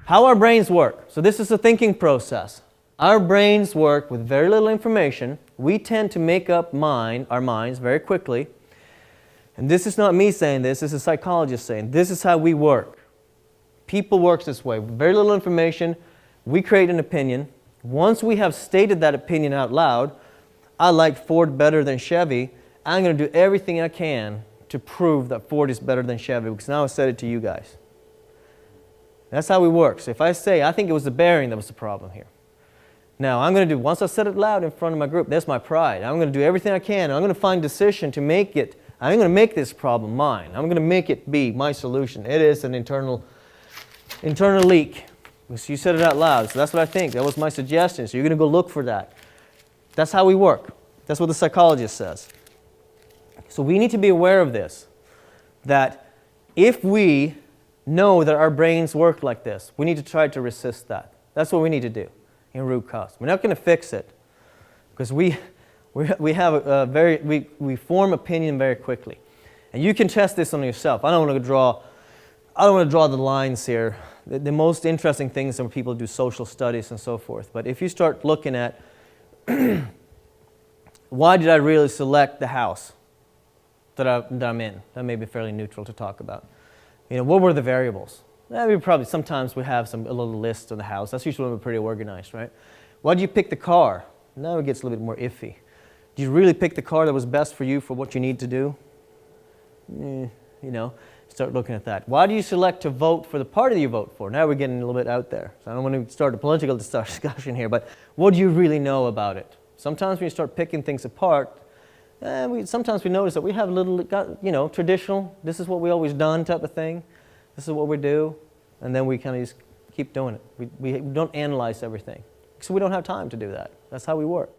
How our brains work. So this is a thinking process. Our brains work with very little information. We tend to make up our minds very quickly. And this is not me saying this is a psychologist saying, this is how we work. People work this way. With very little information, we create an opinion. Once we have stated that opinion out loud, I like Ford better than Chevy, I'm going to do everything I can to prove that Ford is better than Chevy, because now I said it to you guys. That's how we work. So if I say, I think it was the bearing that was the problem here. Now, I'm going to do, once I said it loud in front of my group, that's my pride. I'm going to do everything I can. I'm going to find a decision to make it, I'm going to make this problem mine. I'm going to make it be my solution. It is an internal leak. So you said it out loud, so that's what I think. That was my suggestion. So you're going to go look for that. That's how we work. That's what the psychologist says. So we need to be aware of this, that if we know that our brains work like this, we need to try to resist that. That's what we need to do in root cause. We're not going to fix it, because we form opinion very quickly. And you can test this on yourself. I don't want to draw the lines here. The most interesting things are when people do social studies and so forth. But if you start looking at why did I really select the house that I'm in? That may be fairly neutral to talk about. You know, what were the variables? Sometimes we have a little list of the house. That's usually when we're pretty organized, right? Why did you pick the car? Now it gets a little bit more iffy. Did you really pick the car that was best for you for what you need to do? You know, start looking at that. Why do you select to vote for the party you vote for? Now we're getting a little bit out there. So I don't want to start a political discussion here, but what do you really know about it? Sometimes when you start picking things apart, sometimes we notice that we have a little, traditional, this is what we always done type of thing. This is what we do. And then we kind of just keep doing it. We don't analyze everything. So we don't have time to do that. That's how we work.